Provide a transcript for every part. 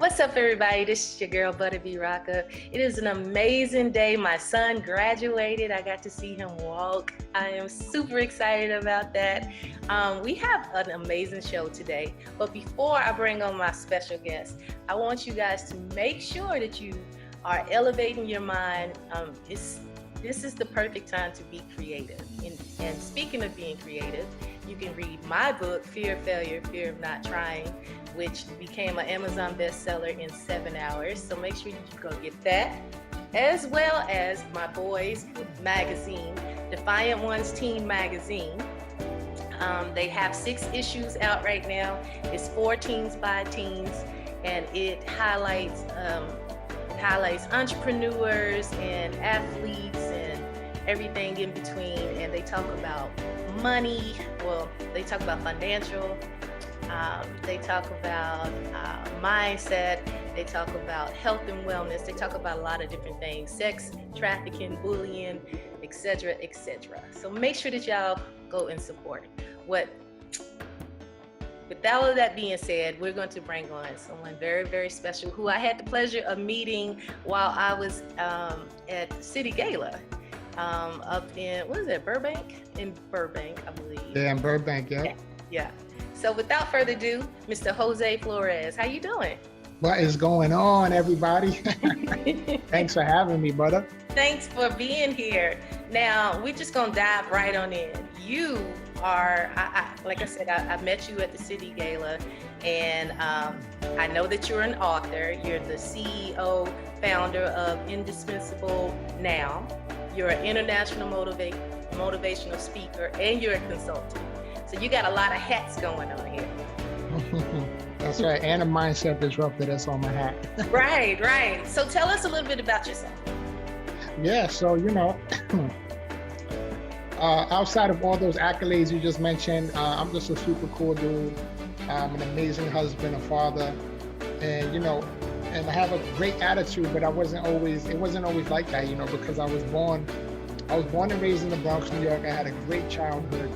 What's up, everybody? This is your girl, Butta B-Rocka. It is an amazing day. My son graduated. I got to see him walk. I am super excited about that. We have an amazing show today. But before I bring on my special guest, I want you guys to make sure that you are elevating your mind. This is the perfect time to be creative. And speaking of being creative, you can read my book, Fear of Failure, Fear of Not Trying, which became an Amazon bestseller in 7 hours. So make sure you go get that, as well as my boys' magazine, Defiant Ones Teen Magazine. They have 6 issues out right now. It's for teens by teens, and it highlights entrepreneurs and athletes and everything in between. And they talk about money. Well, they talk about financial. They talk about mindset. They talk about health and wellness. They talk about a lot of different things: sex, trafficking, bullying, etc., etc. So make sure that y'all go and support. With all of that being said, we're going to bring on someone very, very special who I had the pleasure of meeting while I was at City Gala up in, what is it, Burbank? In Burbank, I believe. Yeah, in Burbank, yeah. Yeah. So without further ado, Mr. Jose Flores, how you doing? What is going on, everybody? Thanks for having me, brother. Thanks for being here. Now, we're just going to dive right on in. You are, like I said, I met you at the City Gala, and I know that you're an author. You're the CEO, founder of Indispensable Now. You're an international motivational speaker, and you're a consultant. So you got a lot of hats going on here. That's right, and a mindset disruptor that's on my hat. Right. So tell us a little bit about yourself. Yeah, so, outside of all those accolades you just mentioned, I'm just a super cool dude. I'm an amazing husband, a father, and I have a great attitude, but it wasn't always like that, because I was born and raised in the Bronx, New York. I had a great childhood.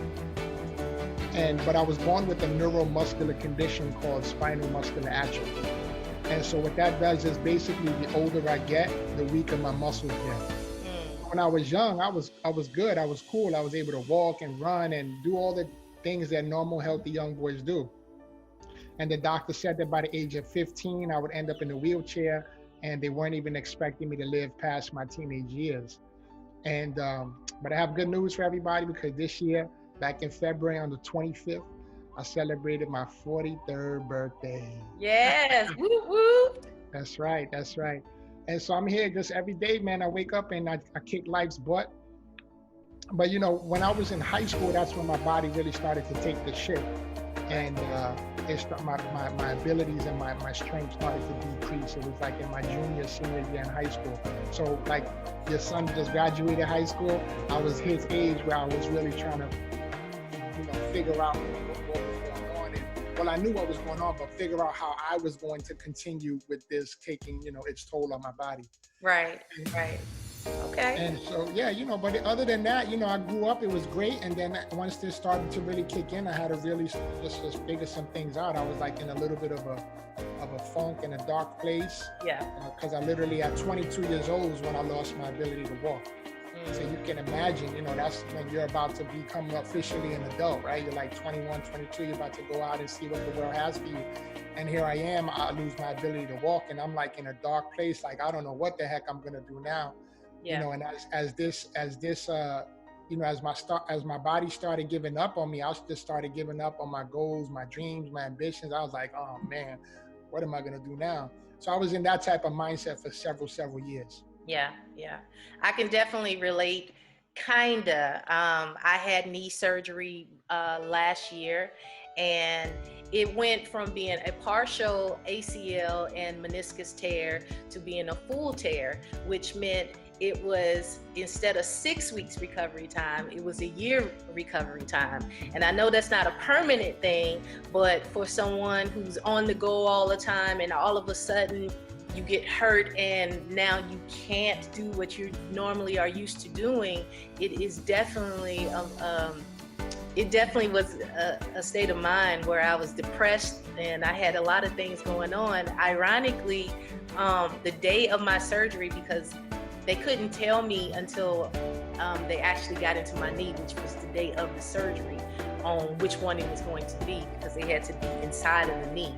But I was born with a neuromuscular condition called spinal muscular atrophy. And so what that does is basically the older I get, the weaker my muscles get. When I was young, I was good, I was cool, I was able to walk and run and do all the things that normal healthy young boys do. And the doctor said that by the age of 15, I would end up in a wheelchair, and they weren't even expecting me to live past my teenage years. And but I have good news for everybody, because this year, back in February on the 25th, I celebrated my 43rd birthday. Yes, woo woo. That's right. And so I'm here just every day, man. I wake up and I kick life's butt. But when I was in high school, that's when my body really started to take the shift. And my abilities and my strength started to decrease. It was like in my senior year in high school. So like your son just graduated high school, I was his age where I was really trying to figure out what was going on. And, I knew what was going on, but figure out how I was going to continue with this taking, its toll on my body. Right. Okay. And so, but other than that, I grew up, it was great. And then once this started to really kick in, I had to really just figure some things out. I was like in a little bit of a funk and a dark place. Yeah. Because I literally at 22 years old was when I lost my ability to walk. So you can imagine, that's when you're about to become officially an adult, right? You're like 21, 22, you're about to go out and see what the world has for you. And here I am, I lose my ability to walk, and I'm like in a dark place, like I don't know what the heck I'm gonna do now. Yeah. And as my body started giving up on me, I just started giving up on my goals, my dreams, my ambitions. I was like, oh man, what am I gonna do now? So I was in that type of mindset for several years. Yeah. I can definitely relate, kinda. I had knee surgery last year, and it went from being a partial ACL and meniscus tear to being a full tear, which meant it was, instead of 6 weeks recovery time, it was a year recovery time. And I know that's not a permanent thing, but for someone who's on the go all the time and all of a sudden you get hurt and now you can't do what you normally are used to doing, it is definitely it definitely was a state of mind where I was depressed and I had a lot of things going on. Ironically, the day of my surgery, because they couldn't tell me until they actually got into my knee, which was the day of the surgery, on which one it was going to be, because they had to be inside of the knee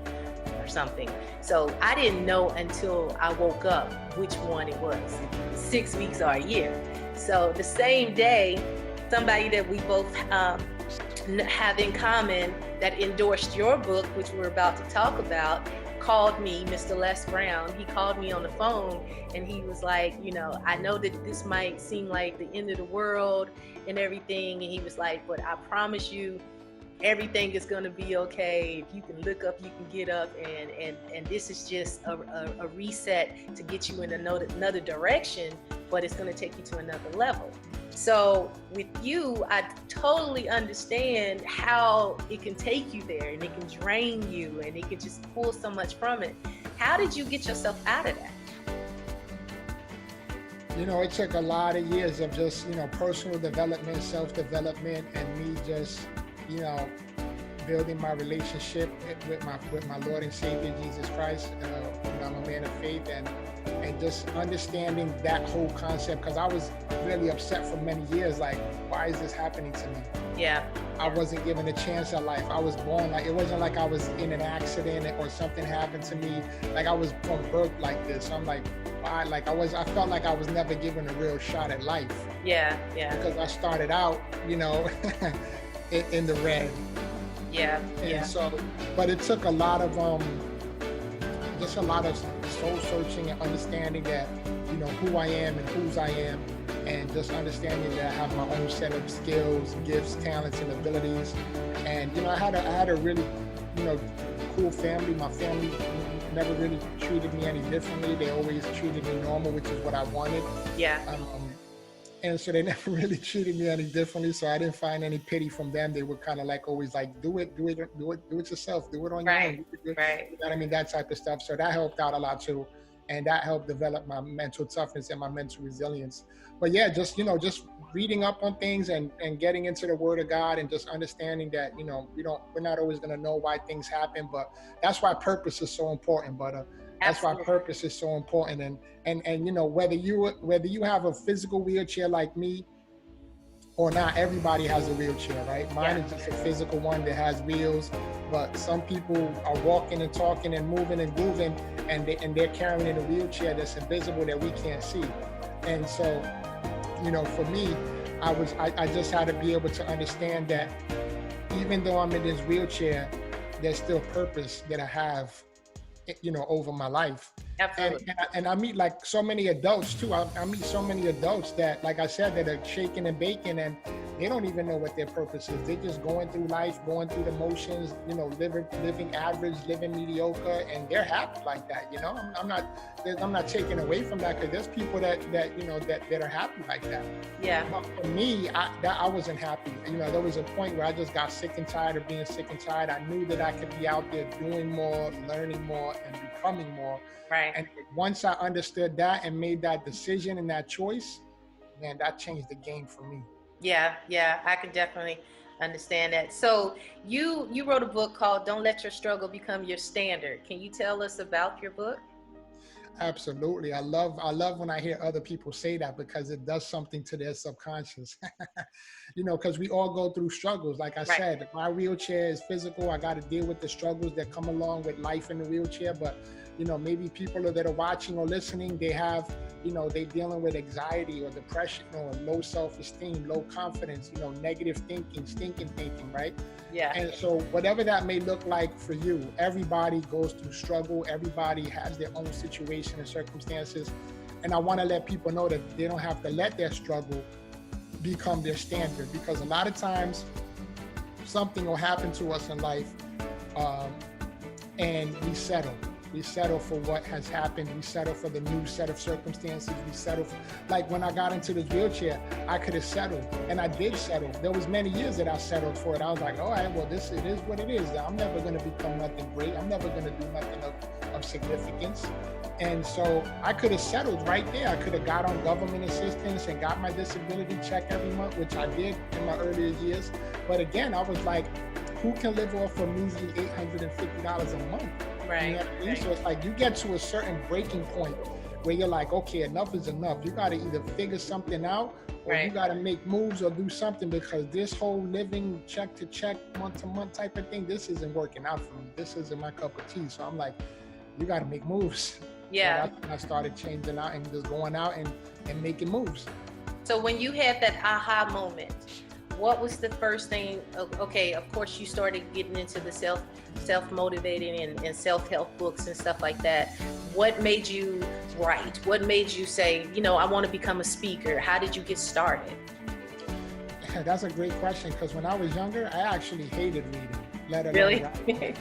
or something. So I didn't know until I woke up which one it was, 6 weeks or a year. So the same day, somebody that we both have in common that endorsed your book, which we're about to talk about, called me, Mr. Les Brown. He called me on the phone and he was like, you know, I know that this might seem like the end of the world and everything. And he was like, but I promise you, everything is going to be okay. If you can look up, you can get up, and this is just a reset to get you in another direction, but it's going to take you to another level. So with you, I totally understand how it can take you there and it can drain you and it can just pull so much from it. How did you get yourself out of that? You know, it took a lot of years of just, you know, personal development, self-development, and me just, you know, building my relationship with my Lord and Savior Jesus Christ. You know, I'm a man of faith, and just understanding that whole concept, because I was really upset for many years, like, why is this happening to me? Yeah. I wasn't given a chance at life. I was born like, it wasn't like I was in an accident or something happened to me. Like, I was from birth like this. So I'm like, why? Like, I felt like I was never given a real shot at life. Yeah, yeah. Because I started out, you know, in the red. Yeah, and so, but it took a lot of just a lot of soul searching and understanding that, you know, who I am and whose I am, and just understanding that I have my own set of skills, gifts, talents, and abilities. And, you know, I had a really, you know, cool family. My family never really treated me any differently. They always treated me normal, which is what I wanted. Yeah. And so they never really treated me any differently. So I didn't find any pity from them. They were kind of like always like, do it yourself, do it on your own. Right. You know what I mean? That type of stuff. So that helped out a lot too. And that helped develop my mental toughness and my mental resilience. But yeah, just, you know, just reading up on things and getting into the Word of God, and just understanding that, you know, we're not always going to know why things happen, but that's why purpose is so important. But that's why purpose is so important. And you know, whether you have a physical wheelchair like me or not, everybody has a wheelchair, right? Mine is just a physical one that has wheels, but some people are walking and talking and moving and grooving, and they're carrying in a wheelchair that's invisible that we can't see. And so, you know, for me, I just had to be able to understand that even though I'm in this wheelchair, there's still purpose that I have, you know, over my life. Absolutely. And I meet like so many adults too. I meet so many adults that, like I said, that are shaking and baking, and they don't even know what their purpose is. They're just going through life, going through the motions, you know, living average, living mediocre, and they're happy like that. You know, I'm not taking away from that, because there's people that you know that are happy like that. Yeah. But for me, I wasn't happy. You know, there was a point where I just got sick and tired of being sick and tired. I knew that I could be out there doing more, learning more, and becoming more. Right. And once I understood that and made that decision and that choice, man, that changed the game for me. Yeah, I can definitely understand that. So you wrote a book called Don't Let Your Struggle Become Your Standard. Can you tell us about your book? Absolutely. I love when I hear other people say that, because it does something to their subconscious. You know, because we all go through struggles. Like I said, my wheelchair is physical. I got to deal with the struggles that come along with life in the wheelchair. But, you know, maybe people that are watching or listening, they have, you know, they're dealing with anxiety or depression or low self-esteem, low confidence, you know, negative thinking, stinking thinking, right? Yeah. And so whatever that may look like for you, everybody goes through struggle. Everybody has their own situation and circumstances. And I want to let people know that they don't have to let their struggle become their standard, because a lot of times something will happen to us in life and we settle. We settle for what has happened. We settle for the new set of circumstances. We settle for, like when I got into this wheelchair, I could have settled, and I did settle. There was many years that I settled for it. I was like, all right, well, it is what it is. I'm never going to become nothing great. I'm never going to do nothing of significance. And so I could have settled right there. I could have got on government assistance and got my disability check every month, which I did in my earlier years. But again, I was like, who can live off a measly $850 a month? Right. You know what I mean? So it's like you get to a certain breaking point where you're like, okay, enough is enough. You got to either figure something out, or you got to make moves or do something, because this whole living check to check, month to month type of thing, this isn't working out for me. This isn't my cup of tea. So I'm like, you got to make moves. Yeah. So that's when I started changing out and just going out and making moves. So when you had that aha moment, what was the first thing? Okay, of course you started getting into the self-motivating and self-help books and stuff like that. What made you write? What made you say, I want to become a speaker? How did you get started? That's a great question, because when I was younger, I actually hated reading. Really?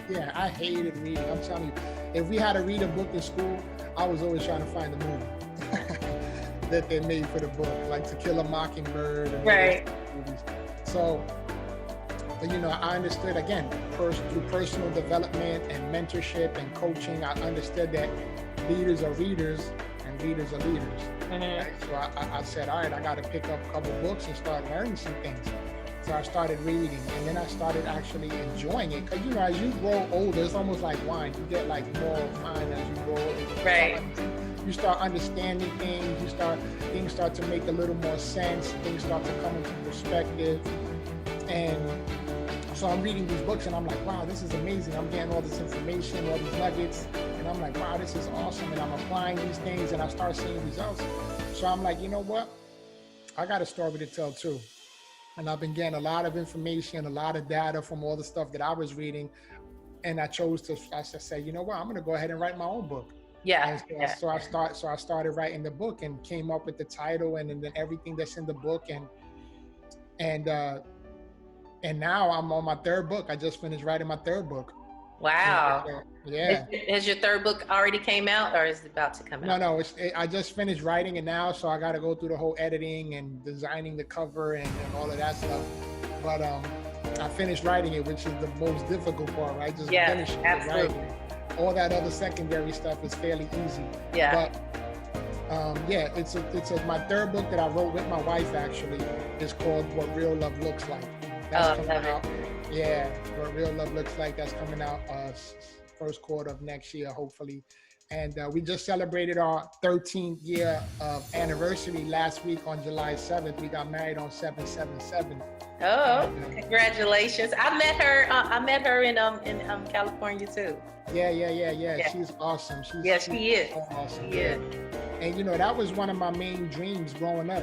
Yeah, I hated reading. I'm telling you, if we had to read a book in school, I was always trying to find the movie that they made for the book, like To Kill a Mockingbird. And right. Movies. So, I understood, again, through personal development and mentorship and coaching, I understood that leaders are readers and readers are leaders. Mm-hmm. Right? So I said, all right, I got to pick up a couple books and start learning some things. So I started reading, and then I started actually enjoying it. Because, as you grow older, it's almost like wine. You get like more refined as you grow older. Right. You start understanding things. Things start to make a little more sense. Things start to come into perspective. And so I'm reading these books, and I'm like, wow, this is amazing. I'm getting all this information, all these nuggets. And I'm like, wow, this is awesome. And I'm applying these things, and I start seeing results. So I'm like, you know what? I got a story to tell too. And I've been getting a lot of information, a lot of data from all the stuff that I was reading. And I say, you know what, I'm going to go ahead and write my own book. Yeah. So I started writing the book and came up with the title and then everything that's in the book. And now I'm on my third book. I just finished writing my third book. Wow. Yeah. Has your third book already came out, or is it about to come out? No, I just finished writing it now, so I got to go through the whole editing and designing the cover and all of that stuff. But I finished writing it, which is the most difficult part, right? Just finishing writing it. All that other secondary stuff is fairly easy. Yeah. But it's my third book that I wrote with my wife. Actually, is called What Real Love Looks Like. That's coming out. Yeah, What Real Love Looks Like. That's coming out first quarter of next year, hopefully. And we just celebrated our 13th year of anniversary last week on July 7th. We got married on 7/7/7. Oh, congratulations! I met her in California too. Yeah. She's awesome. She is. Awesome. She is. And that was one of my main dreams growing up.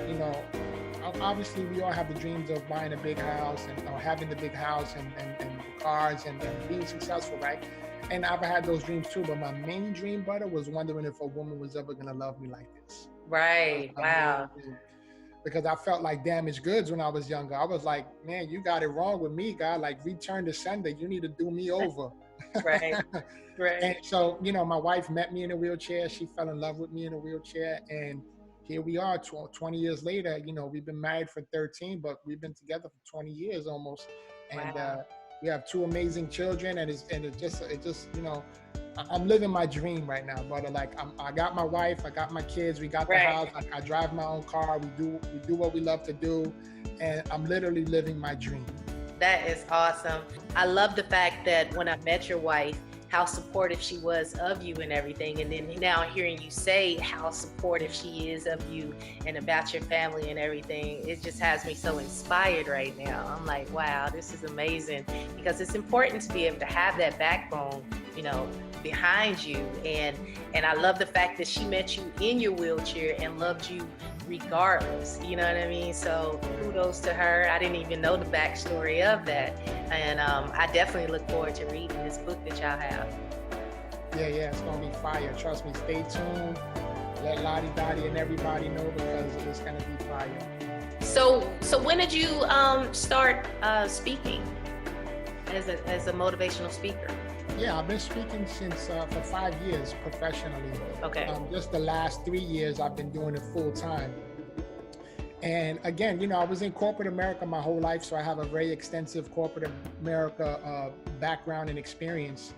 Obviously we all have the dreams of buying a big house or having the big house and the cars and being successful, right? And I've had those dreams too, but my main dream, Butta, was wondering if a woman was ever gonna love me like this. Right. Wow. Because I felt like damaged goods when I was younger. I was like, man, you got it wrong with me, God. Like, return to sender. You need to do me over. Right. And so, my wife met me in a wheelchair. She fell in love with me in a wheelchair. And here we are 20 years later. We've been married for 13, but we've been together for 20 years almost. And we have two amazing children. And it just I'm living my dream right now, brother. Like I got my wife, I got my kids, we got the house. I drive my own car. We do what we love to do, and I'm literally living my dream. That is awesome. I love the fact that when I met your wife, how supportive she was of you and everything. And then now hearing you say how supportive she is of you and about your family and everything, it just has me so inspired right now. I'm like, wow, this is amazing, because it's important to be able to have that backbone, behind you. And I love the fact that she met you in your wheelchair and loved you regardless, you know what I mean? So kudos to her. I didn't even know the backstory of that. And I definitely look forward to reading this book that y'all have. Yeah, it's gonna be fire. Trust me, stay tuned. Let Lottie Dottie and everybody know, because it's gonna be fire. So when did you start speaking? as a motivational speaker? Yeah, I've been speaking since for 5 years professionally. Okay. Just the last 3 years, I've been doing it full time. And again, I was in corporate America my whole life, so I have a very extensive corporate America background and experience.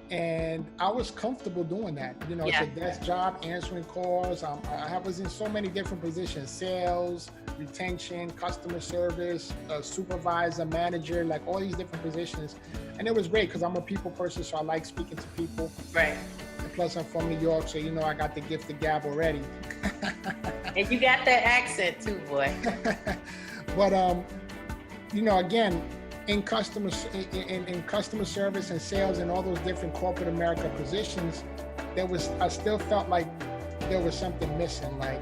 And I was comfortable doing that. It's a desk job, answering calls. I was in so many different positions: sales, retention, customer service, supervisor, manager, like all these different positions. And it was great because I'm a people person, so I like speaking to people. Right. And plus, I'm from New York, so I got the gift of gab already. And you got that accent too, boy. But again, in customer service and sales and all those different corporate America positions, I still felt like there was something missing. Like,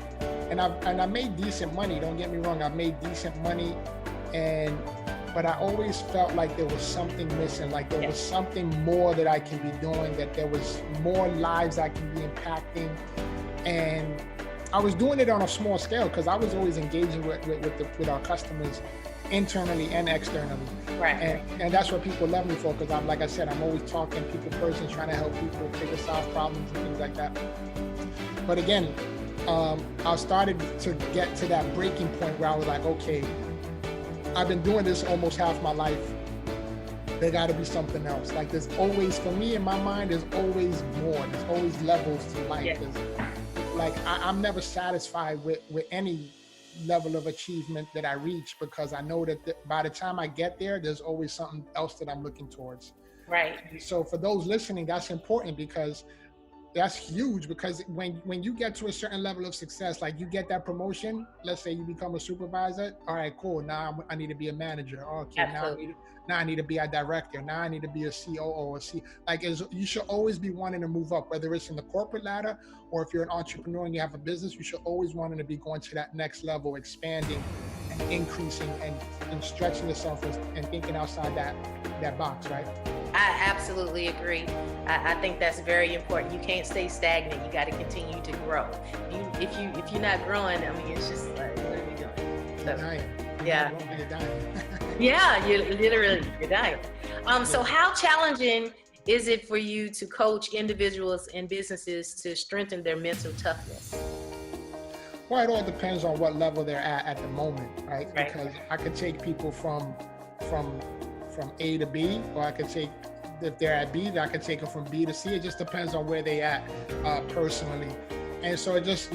and I made decent money. Don't get me wrong, I made decent money, but I always felt like there was something missing. Like there was something more that I can be doing. That there was more lives I can be impacting, and I was doing it on a small scale because I was always engaging with our customers internally and externally. Right. And that's what people love me for, because like I said, I'm always talking people person, trying to help people figure solve problems and things like that. But again, I started to get to that breaking point where I was like, okay, I've been doing this almost half my life. There got to be something else. Like there's always, for me in my mind, there's always more. There's always levels to life. Yeah. Like I'm never satisfied with any level of achievement that I reach, because I know that by the time I get there, there's always something else that I'm looking towards. Right. So for those listening, that's important, because that's huge. Because when you get to a certain level of success, like you get that promotion, let's say you become a supervisor. All right, cool. Now I need to be a manager. Okay, now I need to be a director. Now I need to be a COO or C. Like you should always be wanting to move up, whether it's in the corporate ladder or if you're an entrepreneur and you have a business. You should always wanting to be going to that next level, expanding and increasing and stretching yourself and thinking outside that box, right? I absolutely agree. I think that's very important. You can't stay stagnant. You got to continue to grow. If you're not growing, I mean, it's just like, what are we doing? So, yeah. You're dying. Yeah, you're dying. So how challenging is it for you to coach individuals and businesses to strengthen their mental toughness? Well, it all depends on what level they're at the moment, right? Because I could take people from A to B, or I could take, if they're at B, I could take them from B to C. It just depends on where they at personally. And so I just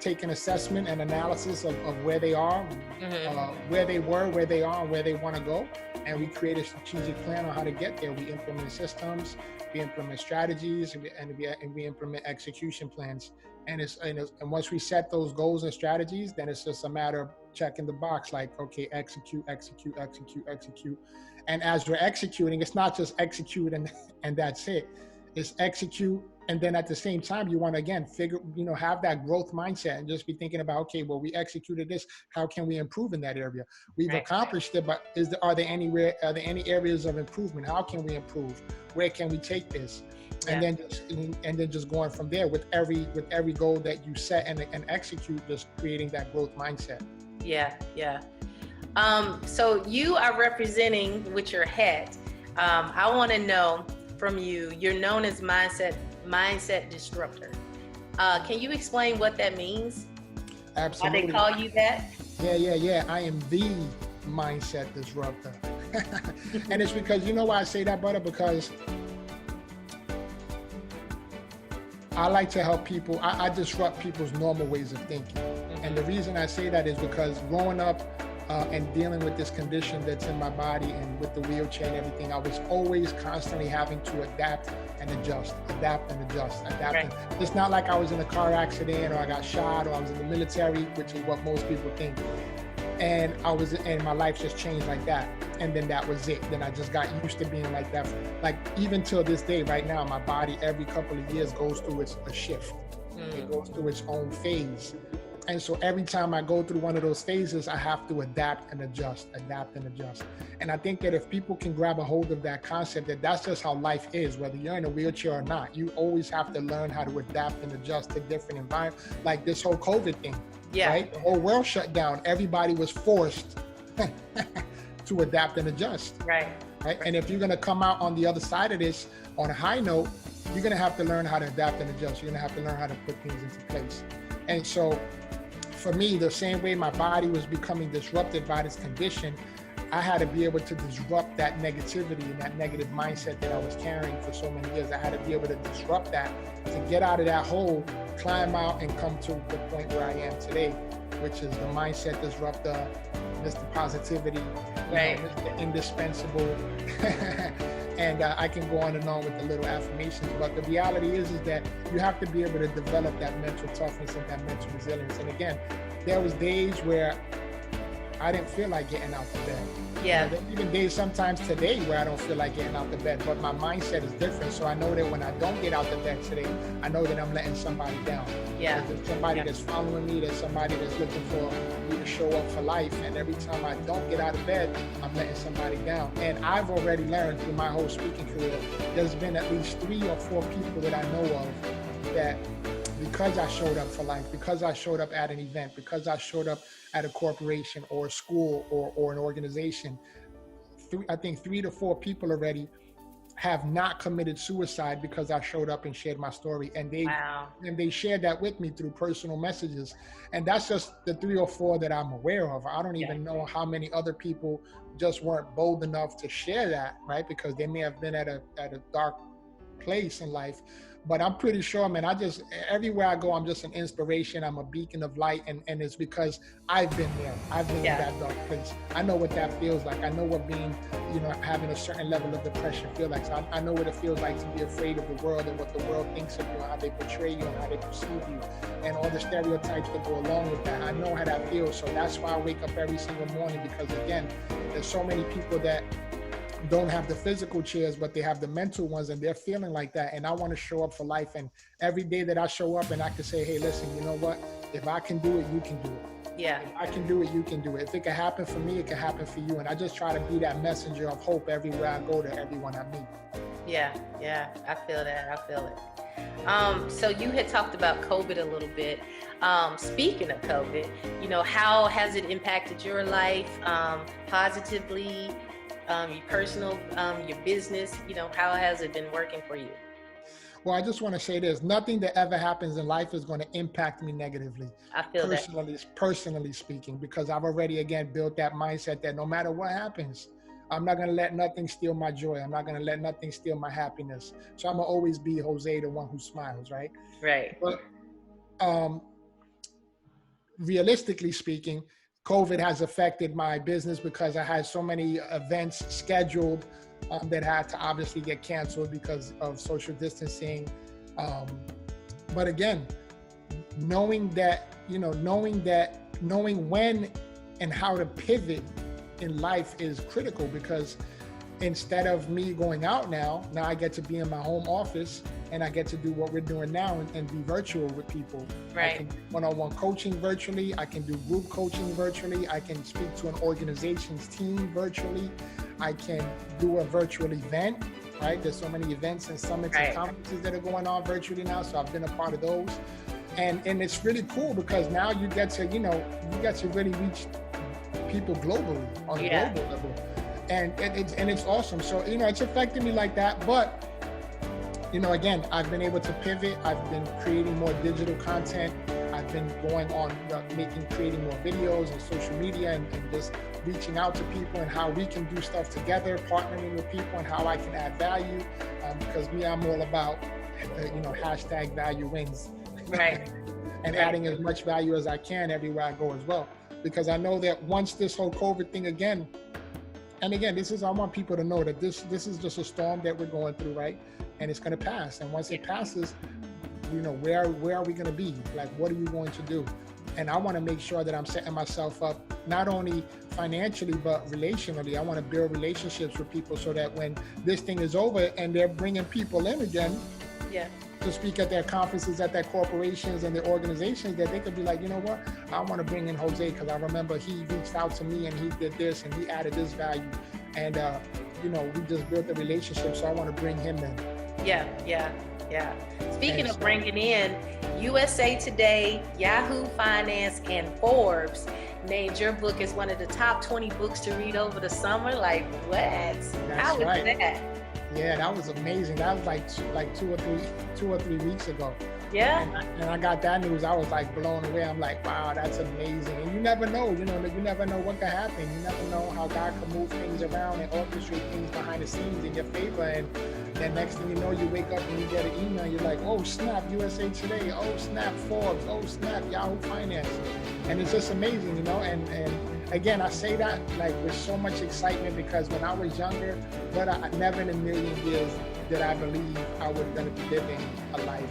take an assessment and analysis of where they are, where they were, where they are, and where they want to go. And we create a strategic plan on how to get there. We implement systems, we implement strategies, and we implement execution plans. And once we set those goals and strategies, then it's just a matter of checking the box, like, okay, execute. And as we're executing, it's not just execute and that's it. It's execute. And then at the same time, you want to, again, have that growth mindset and just be thinking about, okay, well, we executed this. How can we improve in that area? We've accomplished it, but are there any areas of improvement? How can we improve? Where can we take this? And then just going from there with every goal that you set and execute, just creating that growth mindset. Yeah. So you are representing with your hat. I want to know from you, you're known as mindset disruptor. Can you explain what that means? Absolutely. Why they call you that? Yeah. I am the mindset disruptor. And it's because, you know why I say that, Butta? Because I like to help people. I disrupt people's normal ways of thinking. And the reason I say that is because growing up and dealing with this condition that's in my body and with the wheelchair and everything, I was always constantly having to adapt and adjust. Right. It's not like I was in a car accident or I got shot or I was in the military, which is what most people think. And my life just changed like that. And then that was it. Then I just got used to being like that. Like even till this day, right now, my body every couple of years goes through a shift. It goes through its own phase. And so every time I go through one of those phases, I have to adapt and adjust. And I think that if people can grab a hold of that concept, that's just how life is, whether you're in a wheelchair or not. You always have to learn how to adapt and adjust to different environments, like this whole COVID thing. Yeah. Right? The whole world shut down. Everybody was forced to adapt and adjust. Right. right? And if you're going to come out on the other side of this on a high note, you're going to have to learn how to adapt and adjust. You're going to have to learn how to put things into place. And so for me, the same way my body was becoming disrupted by this condition, I had to be able to disrupt that negativity and that negative mindset that I was carrying for so many years. I had to be able to disrupt that to get out of that hole, climb out, and come to the point where I am today, which is the mindset disruptor, Mr. Positivity, right. Mr. Indispensable. And I can go on and on with the little affirmations, but the reality is that you have to be able to develop that mental toughness and that mental resilience. And again, there was days where I didn't feel like getting out the bed. Yeah. There's even days sometimes today where I don't feel like getting out the bed, but my mindset is different. So I know that when I don't get out the bed today, I know that I'm letting somebody down. Yeah. There's somebody that's following me, there's somebody that's looking for me to show up for life. And every time I don't get out of bed, I'm letting somebody down. And I've already learned through my whole speaking career, there's been at least 3 or 4 people that I know of that because I showed up for life, because I showed up at an event, because I showed up at a corporation or a school or an organization, I think 3 to 4 people already have not committed suicide because I showed up and shared my story. And they shared that with me through personal messages. And that's just the 3 or 4 that I'm aware of. I don't even know how many other people just weren't bold enough to share that, right? Because they may have been at a dark place in life. But I'm pretty sure, man, everywhere I go, I'm just an inspiration. I'm a beacon of light. And it's because I've been there. I've been in that dark place. I know what that feels like. I know what being, having a certain level of depression feels like. So I know what it feels like to be afraid of the world and what the world thinks of you, how they portray you and how they perceive you, and all the stereotypes that go along with that. I know how that feels. So that's why I wake up every single morning, because again, there's so many people that don't have the physical chairs, but they have the mental ones, and they're feeling like that. And I want to show up for life. And every day that I show up and I can say, hey, listen, you know what? If I can do it, you can do it. Yeah. If I can do it, you can do it. If it can happen for me, it can happen for you. And I just try to be that messenger of hope everywhere I go to everyone I meet. Yeah. I feel that. I feel it. So you had talked about COVID a little bit. Speaking of COVID, how has it impacted your life positively? Your personal, your business, how has it been working for you? Well, I just want to say this: nothing that ever happens in life is going to impact me negatively. I feel personally speaking, because I've already, again, built that mindset that no matter what happens, I'm not going to let nothing steal my joy. I'm not going to let nothing steal my happiness. So I'm going to always be Jose, the one who smiles, right? Right. But realistically speaking, COVID has affected my business because I had so many events scheduled that had to obviously get canceled because of social distancing. But again, knowing when and how to pivot in life is critical, because instead of me going out now I get to be in my home office and I get to do what we're doing now and be virtual with people. Right. I can do one-on-one coaching virtually. I can do group coaching virtually. I can speak to an organization's team virtually. I can do a virtual event, right? There's so many events and summits and conferences that are going on virtually now. So I've been a part of those. And it's really cool because now you get to really reach people globally on a global level. And it's awesome. So, it's affected me like that. But, again, I've been able to pivot. I've been creating more digital content. I've been going on creating more videos and social media and just reaching out to people and how we can do stuff together, partnering with people and how I can add value. Because I'm all about, hashtag value wins. Right. And adding as much value as I can everywhere I go as well. Because I know that once this whole COVID thing again, I want people to know that this is just a storm that we're going through, right? And it's going to pass. And once it passes, where are we going to be? Like, what are you going to do? And I want to make sure that I'm setting myself up, not only financially, but relationally. I want to build relationships with people so that when this thing is over and they're bringing people in again, to speak at their conferences, at their corporations and their organizations, that they could be like, you know what, I want to bring in Jose because I remember he reached out to me and he did this and he added this value. And, we just built a relationship, so I want to bring him in. Yeah. Speaking of bringing in, USA Today, Yahoo Finance, and Forbes named your book as one of the top 20 books to read over the summer. Like, what? That's How was right. that? Yeah, that was amazing. That was like 2 or 3 weeks ago. Yeah. And I got that news. I was like blown away. I'm like, wow, that's amazing. And you never know, you never know what can happen. You never know how God can move things around and orchestrate things behind the scenes in your favor. And then next thing you know, you wake up and you get an email. You're like, oh snap, USA Today. Oh snap, Forbes. Oh snap, Yahoo Finance. And it's just amazing, And again, I say that like with so much excitement because when I was younger, but I never in a million years did I believe I was going to be living a life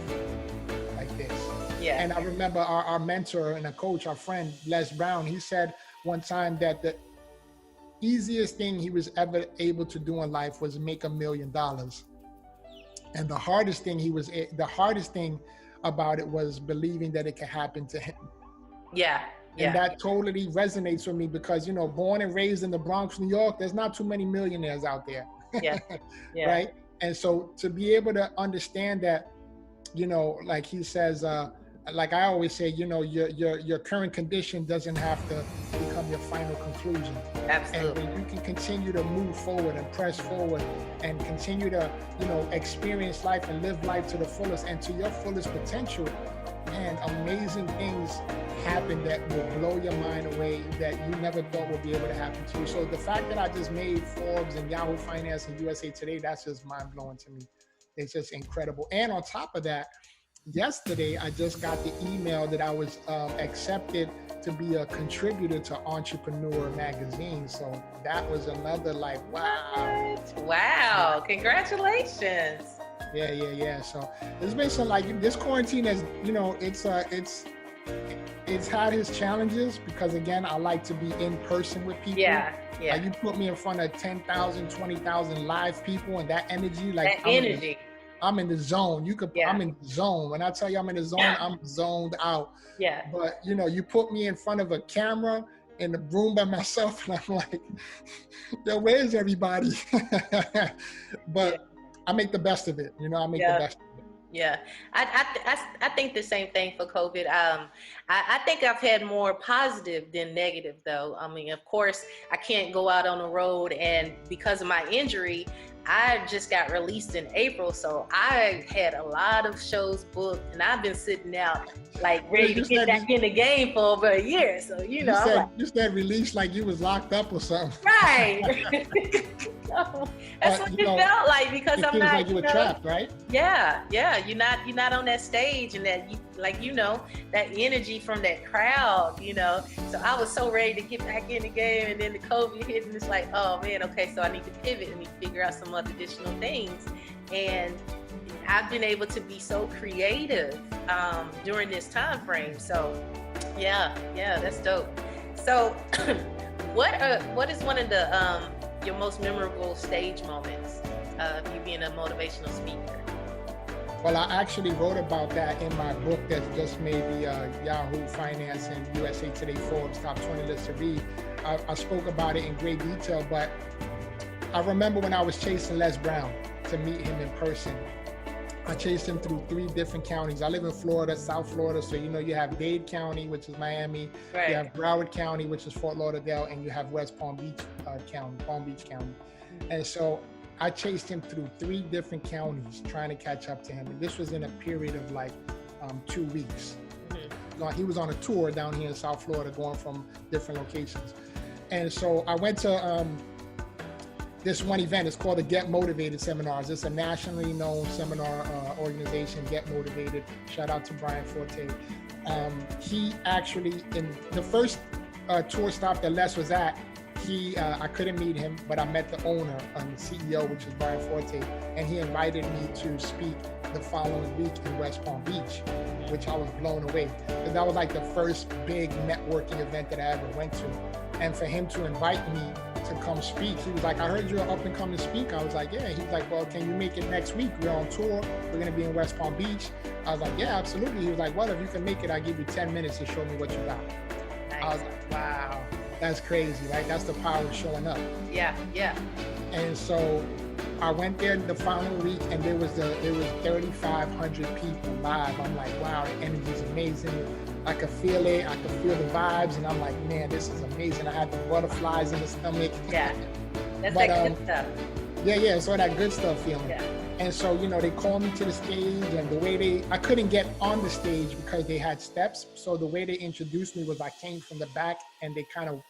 like this. Yeah. And I remember our mentor and a coach, our friend, Les Brown, he said one time that the easiest thing he was ever able to do in life was make $1 million. And the hardest thing about it was believing that it could happen to him. Yeah. And that totally resonates with me because, born and raised in the Bronx, New York, there's not too many millionaires out there. Yeah. Right. And so to be able to understand that, like he says, like I always say, your current condition doesn't have to become your final conclusion. Absolutely. And you can continue to move forward and press forward and continue to, experience life and live life to the fullest and to your fullest potential. And amazing things happen that will blow your mind away that you never thought would be able to happen to you. So the fact that I just made Forbes and Yahoo Finance and USA Today, that's just mind blowing to me. It's just incredible. And on top of that, yesterday, I just got the email that I was accepted to be a contributor to Entrepreneur magazine. So that was another wow. Wow, congratulations. Yeah. So there's been some this quarantine has, it's had its challenges because again, I like to be in person with people. Yeah. Like you put me in front of 10,000, 20,000 live people and that energy, I'm in the zone. I'm in the zone. When I tell you I'm in the zone, I'm zoned out. Yeah. But you put me in front of a camera in the room by myself and I'm like, yo, where's everybody? But I make the best of it. I make the best of it. Yeah, I think the same thing for COVID. I think I've had more positive than negative, though. I mean, of course, I can't go out on the road, and because of my injury, I just got released in April, so I had a lot of shows booked, and I've been sitting out ready to get back in the game for over a year. So you said released like you was locked up or something. Right. So, that's what it felt like because I'm not. Like you were trapped, right? Yeah. You're not on that stage, and that that energy from that crowd. So I was so ready to get back in the game, and then the COVID hit, and it's like, oh man, okay, so I need to pivot and figure out some other additional things, and I've been able to be so creative during this time frame. So yeah, that's dope. So what is one of the your most memorable stage moments of you being a motivational speaker? Well, I actually wrote about that in my book that just made the Yahoo Finance and USA Today Forbes Top 20 list to read. I spoke about it in great detail, but I remember when I was chasing Les Brown to meet him in person. I chased him through 3 different counties. I live in Florida, South Florida, so you have Dade County, which is Miami. Right. You have Broward County, which is Fort Lauderdale, and you have West Palm Beach County, Palm Beach County. Mm-hmm. And so I chased him through 3 different counties trying to catch up to him. And this was in a period of 2 weeks. Mm-hmm. He was on a tour down here in South Florida going from different locations. And so I went to this one event. It's called the Get Motivated Seminars. It's a nationally known seminar organization, Get Motivated. Shout out to Brian Forte. He actually, in the first tour stop that Les was at, I couldn't meet him, but I met the owner and the CEO, which is Brian Forte, and he invited me to speak the following week in West Palm Beach, which I was blown away. Because that was the first big networking event that I ever went to. And for him to invite me to come speak, he was like, I heard you're an up and coming speaker. I was like, yeah. He's like, well, can you make it next week? We're on tour. We're going to be in West Palm Beach. I was like, yeah, absolutely. He was like, well, if you can make it, I'll give you 10 minutes to show me what you got. Nice. I was like, wow, that's crazy, right? That's the power of showing up. Yeah. And so I went there the following week, and there was 3,500 people live. I'm like, wow, the energy's amazing. I could feel it. I could feel the vibes, and I'm like, man, this is amazing. I had the butterflies in the stomach. Yeah, that's But that good stuff. yeah, so that good stuff feeling. Yeah. And so, they called me to the stage, and the way I couldn't get on the stage because they had steps. So the way they introduced me was I came from the back, and they kind of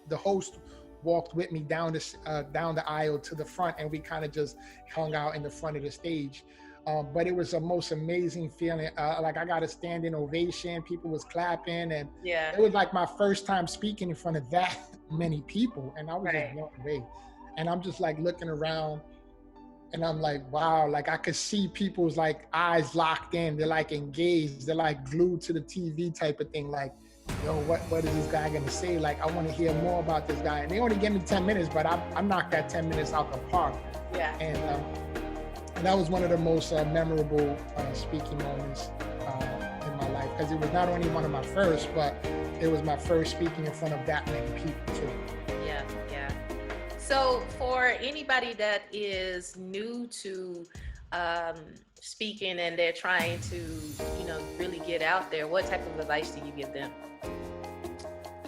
the host walked with me down the aisle to the front, and we kind of just hung out in the front of the stage. But it was the most amazing feeling. Like I got a standing ovation. People was clapping, and Yeah. it was like my first time speaking in front of that many people, and I was Right. just blown away. And I'm just like looking around, and I'm like, wow, like I could see people's like eyes locked in. They're like engaged. They're like glued to the TV type of thing. Like, yo, what is this guy gonna say? Like, I want to hear more about this guy. And they only gave me 10 minutes, but I knocked that 10 minutes out the park. Yeah. And that was one of the most memorable speaking moments in my life, because it was not only one of my first, but it was my first speaking in front of that many people too. Yeah. So for anybody that is new to speaking and they're trying to, really get out there, what type of advice do you give them?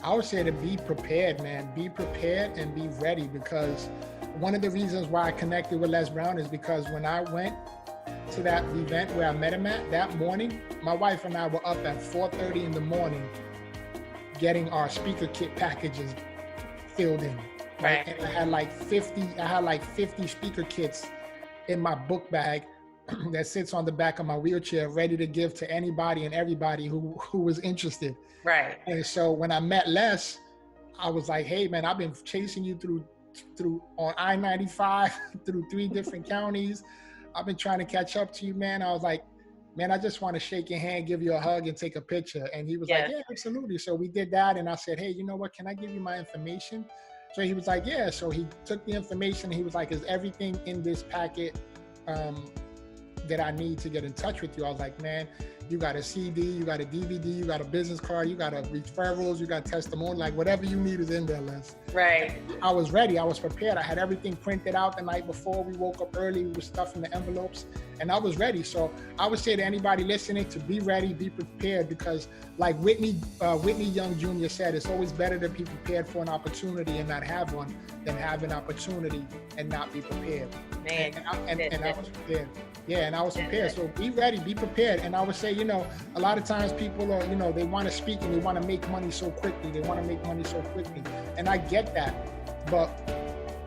I would say to be prepared, man. Be prepared and be ready, because one of the reasons why I connected with Les Brown is because when I went to that event where I met him at that morning, my wife and I were up at 4:30 in the morning getting our speaker kit packages filled in. Right. And I had like 50 speaker kits in my book bag that sits on the back of my wheelchair, ready to give to anybody and everybody who was interested. Right. And so when I met Les, I was like, hey man, I've been chasing you through on I-95 through 3 different counties. I've been trying to catch up to you, man. I was like, man, I just want to shake your hand, give you a hug, and take a picture. And he was like, yeah, absolutely. So we did that. And I said, hey, you know what? Can I give you my information? So he was like, yeah. So he took the information. He was like, is everything in this packet that I need to get in touch with you? I was like, man, you got a CD, you got a DVD, you got a business card, you got a referrals, you got testimony, like whatever you need is in there, Les. Right. And I was ready. I was prepared. I had everything printed out the night before. We woke up early. We were stuffing the envelopes, and I was ready. So I would say to anybody listening to be ready, be prepared, because like Whitney Young Jr. said, it's always better to be prepared for an opportunity and not have one than have an opportunity and not be prepared. Man, and I was prepared. Yeah, and I was prepared. So be ready, be prepared. And I would say, a lot of times people are, they want to speak and they want to make money so quickly. And I get that. But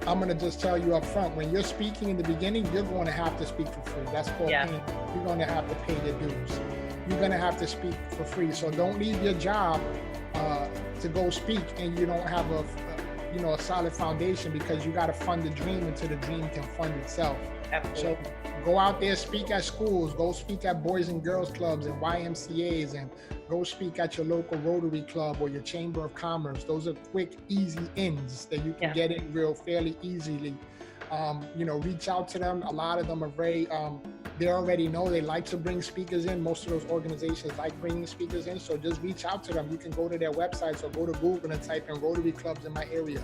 I'm going to just tell you up front, when you're speaking in the beginning, you're going to have to speak for free. That's called paying. You're going to have to pay your dues. You're going to have to speak for free. So don't leave your job to go speak and you don't have a solid foundation, because you got to fund the dream until the dream can fund itself. Absolutely. So go out there, speak at schools, go speak at Boys and Girls Clubs and YMCAs, and go speak at your local Rotary Club or your Chamber of Commerce. Those are quick, easy ins that you can get in fairly easily. Reach out to them. A lot of them are very, they already know they like to bring speakers in. Most of those organizations like bringing speakers in. So just reach out to them. You can go to their websites or go to Google and type in Rotary Clubs in my area,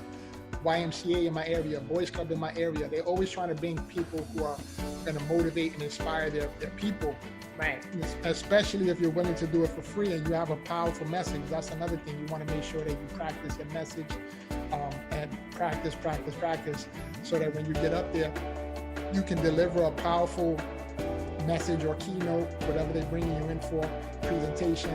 YMCA in my area, Boys Club in my area. They're always trying to bring people who are going to motivate and inspire their people. Right. Especially if you're willing to do it for free and you have a powerful message. That's another thing. You want to make sure that you practice your message and practice, so that when you get up there, you can deliver a powerful message or keynote, whatever they're bringing you in for, presentation,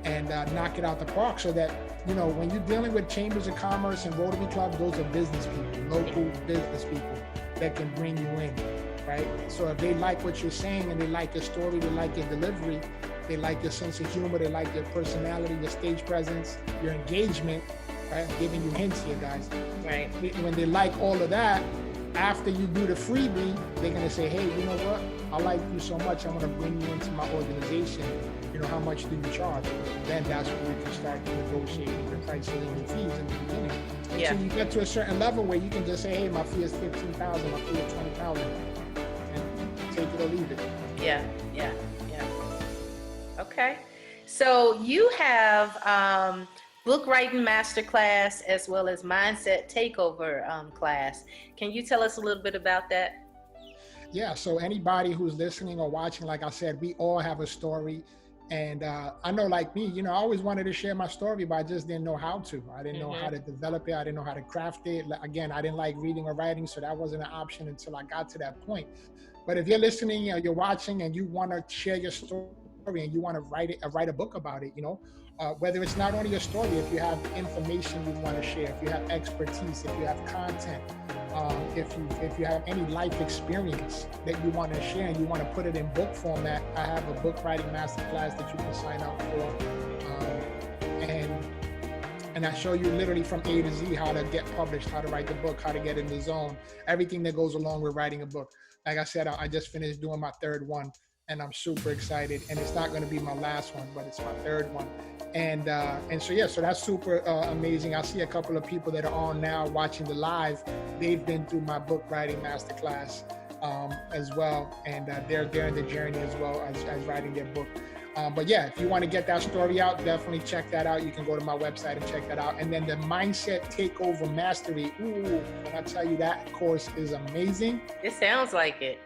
and knock it out the park, so that when you're dealing with chambers of commerce and Rotary clubs, those are business people, local business people that can bring you in, right? So if they like what you're saying and they like your story, they like your delivery, they like your sense of humor, they like your personality, your stage presence, your engagement, right? I'm giving you hints here, guys. Right. When they like all of that, after you do the freebie, they're gonna say, hey, you know what? I like you so much, I'm gonna bring you into my organization. How much do you charge? Then that's when you can start negotiating the prices and the fees in the beginning. Until you get to a certain level where you can just say, hey, my fee is $15,000, my fee is $20,000, and take it or leave it. Yeah. Okay. So you have book writing masterclass as well as mindset takeover class. Can you tell us a little bit about that? Yeah, so anybody who's listening or watching, like I said, we all have a story. And I know, like me, I always wanted to share my story, but I just didn't know how to. I didn't know how to develop it. I didn't know how to craft it. Again, I didn't like reading or writing, so that wasn't an option until I got to that point. But if you're listening or you're watching and you want to share your story and you want to write a book about it, whether it's not only your story, if you have information you want to share, if you have expertise, if you have content, if you have any life experience that you want to share and you want to put it in book format, I have a book writing masterclass that you can sign up for, and I show you literally from A to Z how to get published, how to write the book, how to get in the zone, everything that goes along with writing a book. Like I said, I just finished doing my third one, and I'm super excited. And it's not going to be my last one, but it's my third one. And so that's super amazing. I see a couple of people that are on now watching the live. They've been through my book writing masterclass as well, and they're in the journey as well as writing their book. But yeah, if you want to get that story out, definitely check that out. You can go to my website and check that out. And then the Mindset Takeover Mastery. Ooh, when I tell you that course is amazing. It sounds like it.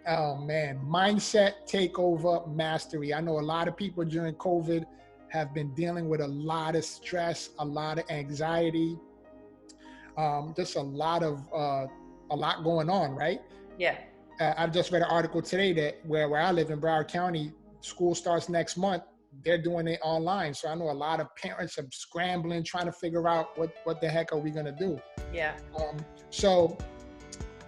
Oh man, Mindset Takeover Mastery. I know a lot of people during COVID have been dealing with a lot of stress, a lot of anxiety, just a lot going on, right? Yeah. I just read an article today that where I live in Broward County, school starts next month. They're doing it online. So I know a lot of parents are scrambling, trying to figure out what the heck are we going to do? Yeah.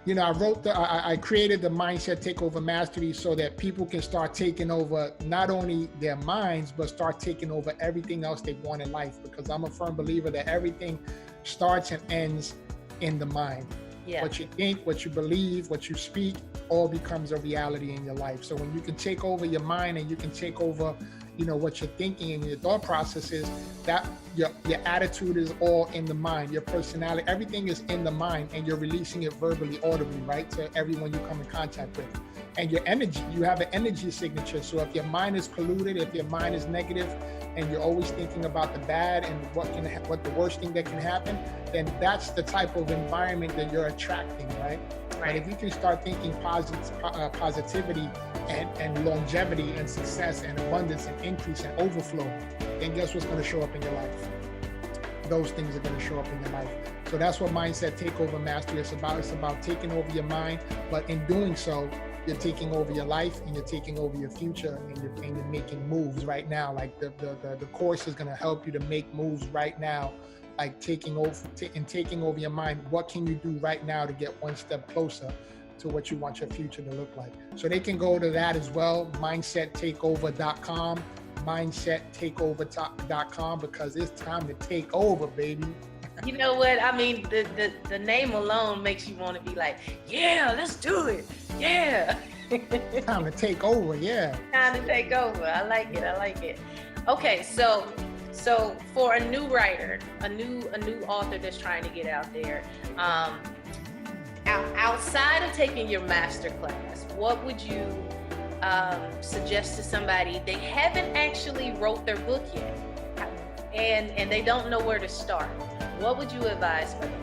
I created the Mindset Takeover Mastery so that people can start taking over not only their minds, but start taking over everything else they want in life. Because I'm a firm believer that everything starts and ends in the mind. Yeah. What you think, what you believe, what you speak, all becomes a reality in your life. So when you can take over your mind and you can take over, what you're thinking and your thought processes, that your attitude is all in the mind, your personality, everything is in the mind, and you're releasing it verbally, audibly, right, to everyone you come in contact with. And your energy, you have an energy signature. So if your mind is polluted, if your mind is negative, and you're always thinking about the bad and what the worst thing that can happen, then that's the type of environment that you're attracting, right? But if you can start thinking positivity and longevity and success and abundance and increase and overflow, then guess what's going to show up in your life? Those things are going to show up in your life. So that's what Mindset Takeover Mastery is about. It's about taking over your mind, but in doing so, you're taking over your life and you're taking over your future, and you're making moves right now. Like the course is going to help you to make moves right now, like taking over your mind. What can you do right now to get one step closer to what you want your future to look like? So they can go to that as well, mindsettakeover.com, mindsettakeover.com, because it's time to take over, baby. You know what? I mean, the name alone makes you want to be like, yeah, let's do it. Yeah. It's time to take over. Yeah. Time to take over. I like it. Okay. So for a new writer, a new author that's trying to get out there, outside of taking your master class, what would you suggest to somebody? They haven't actually wrote their book yet, and they don't know where to start. What would you advise for them?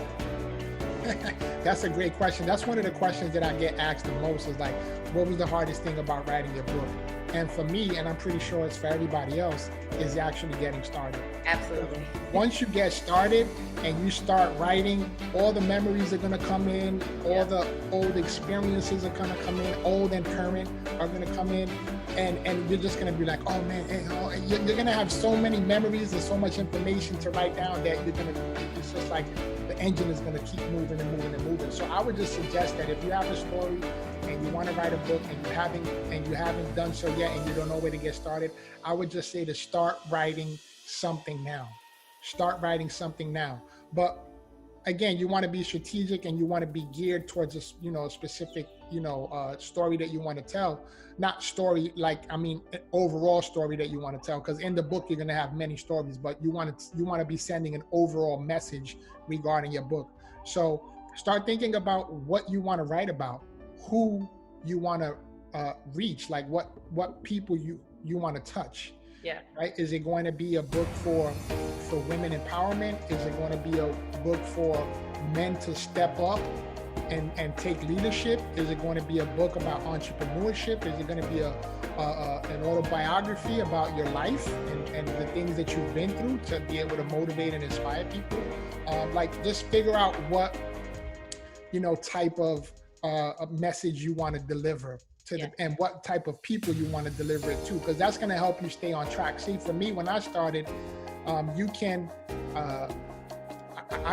That's a great question. That's one of the questions that I get asked the most is like, what was the hardest thing about writing your book? And for me, and I'm pretty sure it's for everybody else, is actually getting started. Absolutely. Once you get started and you start writing, all the memories are going to come in, all the old experiences are going to come in, old and current are going to come in, and you're just going to be like, oh man, you're going to have so many memories and so much information to write down that it's just like the engine is going to keep moving and moving and moving. So I would just suggest that if you have a story and you want to write a book and you haven't done so yet and you don't know where to get started, I would just say to start writing something now. Start writing something now. But again, you want to be strategic and you want to be geared towards a specific story that you want to tell. Not story an overall story that you want to tell, because in the book you're going to have many stories, but you want to be sending an overall message regarding your book. So start thinking about what you want to write about, who you want to reach, like what people you want to touch. Yeah. Right? Is it going to be a book for women empowerment? Is it going to be a book for men to step up and take leadership? Is it going to be a book about entrepreneurship? Is it going to be an autobiography about your life and the things that you've been through to be able to motivate and inspire people? Like, just figure out what, type of a message you want to deliver to them, and what type of people you want to deliver it to, because that's going to help you stay on track. See, for me, when I started, I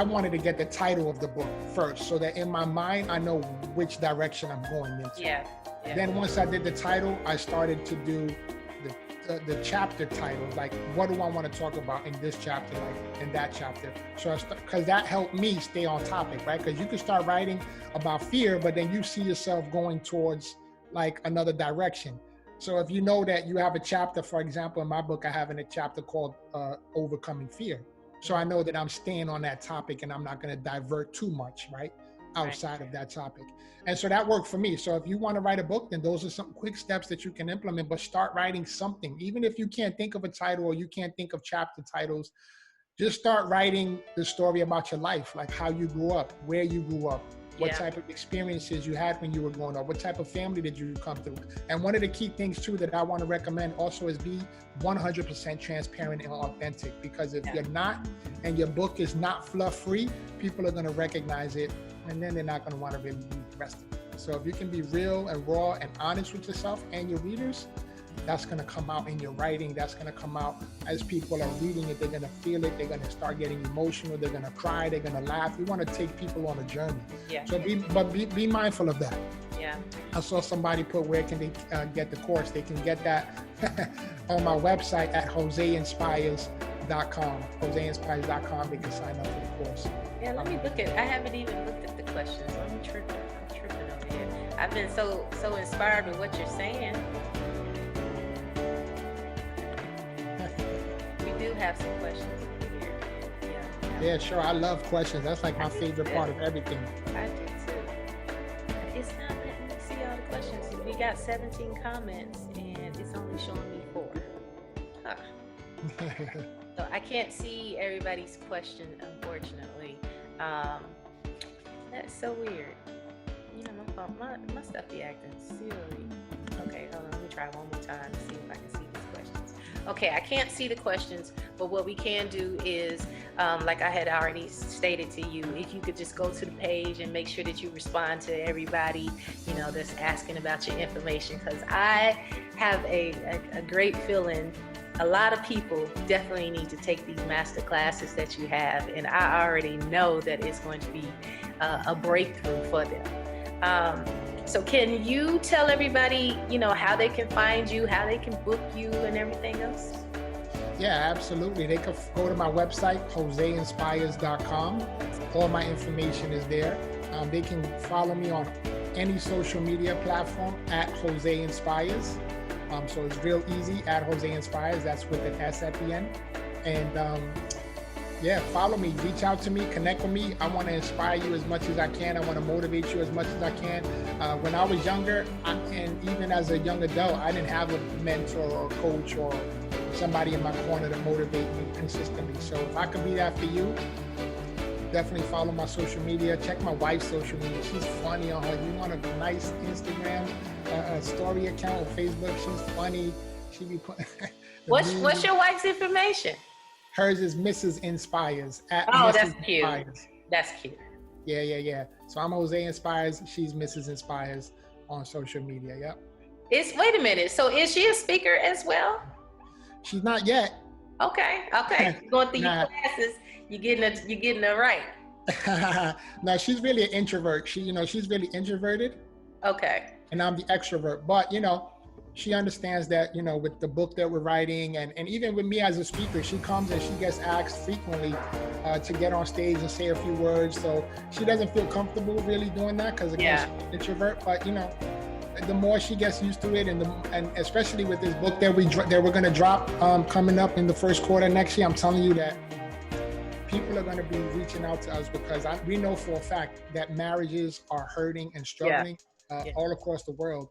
wanted to get the title of the book first, so that in my mind I know which direction I'm going into. Then once I did the title, I started to do the chapter titles, like what do I want to talk about in this chapter, like in that chapter. So because that helped me stay on topic, right? Because you can start writing about fear, but then you see yourself going towards like another direction. So if you know that you have a chapter, for example, in my book, I have a chapter called Overcoming Fear. So I know that I'm staying on that topic and I'm not going to divert too much, right, outside of that topic. And so that worked for me. So if you want to write a book, then those are some quick steps that you can implement, but start writing something. Even if you can't think of a title or you can't think of chapter titles, just start writing the story about your life, like how you grew up, where you grew up, what type of experiences you had when you were growing up, what type of family did you come through. And one of the key things too that I want to recommend also is be 100% transparent and authentic, because if you're not, and your book is not fluff free, people are going to recognize it, and then they're not going to want to really read the rest of it. So if you can be real and raw and honest with yourself and your readers, that's going to come out in your writing. That's going to come out as people are reading it. They're going to feel it. They're going to start getting emotional. They're going to cry. They're going to laugh. We want to take people on a journey. So be mindful of that. I saw somebody put, where can they get the course? They can get that on my website at joseinspires.com. joseinspires.com. They can sign up for the course. Let me look at, I haven't even looked at the questions. I'm tripping over here. I've been so inspired with what you're saying. We do have some questions here. Yeah, sure. I love questions. That's like my favorite part of everything. I do too. It's not letting me see all the questions. We got 17 comments and it's only showing me 4. So I can't see everybody's question, unfortunately. That's so weird. My stuff be acting silly. Okay, hold on. Let me try one more time to see if I can see these questions. Okay, I can't see the questions, but what we can do is, like I had already stated to you, if you could just go to the page and make sure that you respond to everybody, that's asking about your information, because I have a great feeling a lot of people definitely need to take these master classes that you have, and I already know that it's going to be a breakthrough for them. So can you tell everybody, how they can find you, how they can book you and everything else? Yeah, absolutely. They can go to my website, joseinspires.com. All my information is there. They can follow me on any social media platform at Jose Inspires. So it's real easy, at Jose Inspires. That's with an S at the end. And follow me, reach out to me, connect with me. I want to inspire you as much as I can. I want to motivate you as much as I can. When I was younger, and even as a young adult, I didn't have a mentor or coach or somebody in my corner to motivate me consistently. So if I could be that for you, definitely follow my social media. Check my wife's social media. She's funny on her. You want a nice Instagram story account or Facebook? She's funny. She be putting. What's your wife's information? Hers is Mrs. Inspires. That's cute. Inspires. That's cute. Yeah. So I'm Jose Inspires. She's Mrs. Inspires on social media. Yep. Wait a minute. So is she a speaker as well? She's not yet. Okay. Going through your classes, you're getting it right. No, she's really an introvert. She's really introverted. Okay. And I'm the extrovert. But she understands that, with the book that we're writing, and even with me as a speaker, she comes and she gets asked frequently to get on stage and say a few words. So she doesn't feel comfortable really doing that because, again, she's an introvert. But, the more she gets used to it, and especially with this book that we're going to drop coming up in the first quarter next year, I'm telling you that people are going to be reaching out to us because we know for a fact that marriages are hurting and struggling all across the world.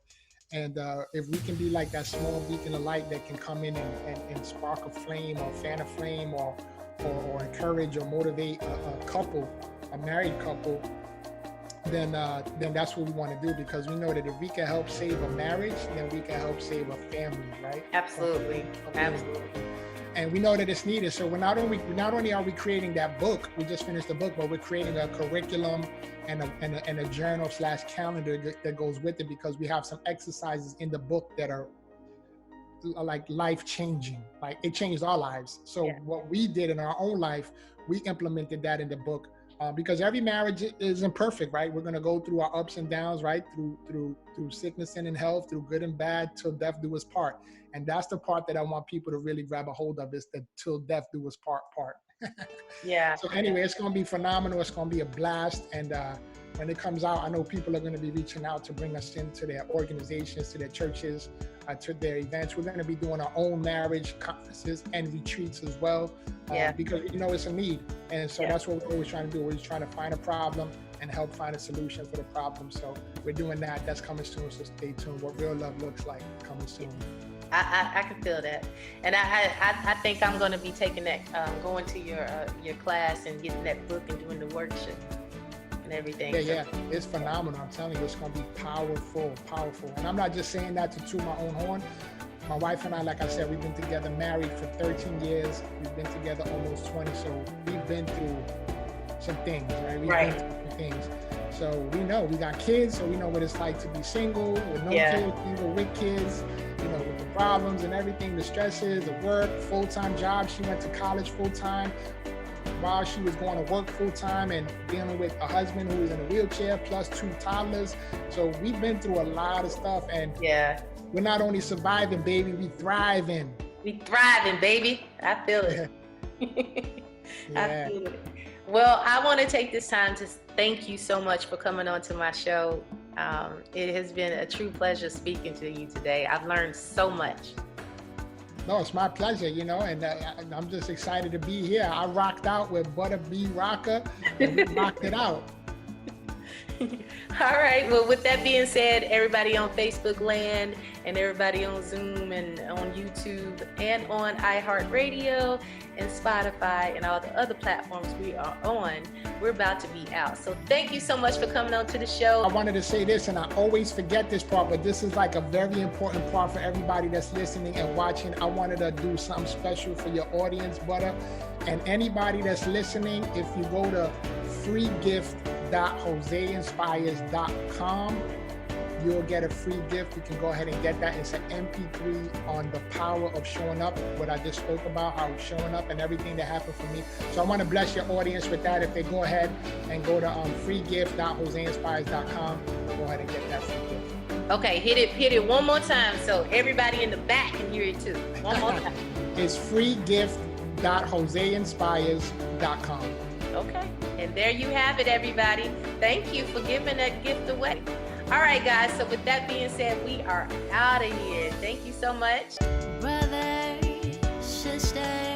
And if we can be like that small beacon of light that can come in and spark a flame or fan a flame or encourage or motivate a couple, a married couple, then that's what we want to do, because we know that if we can help save a marriage, then we can help save a family, right? Absolutely. Absolutely. And we know that it's needed. So not only are we creating that book, we just finished the book, but we're creating a curriculum and a journal / calendar that goes with it, because we have some exercises in the book that are like life changing. Like, it changed our lives. So what we did in our own life, we implemented that in the book, because every marriage is imperfect, right? We're going to go through our ups and downs, right? Through sickness and in health, through good and bad, till death do us part. And that's the part that I want people to really grab a hold of, is the till death do us part. Yeah. So anyway, it's going to be phenomenal. It's going to be a blast. And when it comes out, I know people are going to be reaching out to bring us into their organizations, to their churches, to their events. We're going to be doing our own marriage conferences and retreats as well, because it's a need. And so that's what we're always trying to do. We're just trying to find a problem and help find a solution for the problem. So we're doing that. That's coming soon. So stay tuned. What real love looks like, coming soon. I can feel that, and I think I'm going to be taking that, going to your class and getting that book and doing the workshop and everything. Yeah, it's phenomenal. I'm telling you, it's going to be powerful. And I'm not just saying that to toot my own horn. My wife and I, like I said, we've been together, married for 13 years. We've been together almost 20, so we've been through some things, right? We've been through some things. So we know, we got kids, so we know what it's like to be single, with no kids, single with kids, with the problems and everything, the stresses, the work, full-time job. She went to college full-time while she was going to work full-time and dealing with a husband who was in a wheelchair plus 2 toddlers. So we've been through a lot of stuff, and we're not only surviving, baby, we thriving. We thriving, baby. I feel it. I feel it. Well, I want to take this time to thank you so much for coming on to my show. It has been a true pleasure speaking to you today. I've learned so much. No, it's my pleasure, and I'm just excited to be here. I rocked out with Butta B-Rocka, and we rocked it out. All right. Well, with that being said, everybody on Facebook land and everybody on Zoom and on YouTube and on iHeartRadio and Spotify and all the other platforms we are on, we're about to be out. So thank you so much for coming on to the show. I wanted to say this, and I always forget this part, but this is like a very important part for everybody that's listening and watching. I wanted to do something special for your audience, Butta. And anybody that's listening, if you go to freegift.joseinspires.com, you'll get a free gift. You can go ahead and get that. It's an MP3 on the power of showing up, what I just spoke about, how showing up and everything that happened for me. So I want to bless your audience with that. If they go ahead and go to freegift.joseinspires.com, go ahead and get that free gift. Okay, hit it one more time so everybody in the back can hear it too. One more time. It's freegift.joseinspires.com. Okay, and there you have it, everybody. Thank you for giving that gift away. All right, guys, so with that being said, we are out of here. Thank you so much. Brother, sister.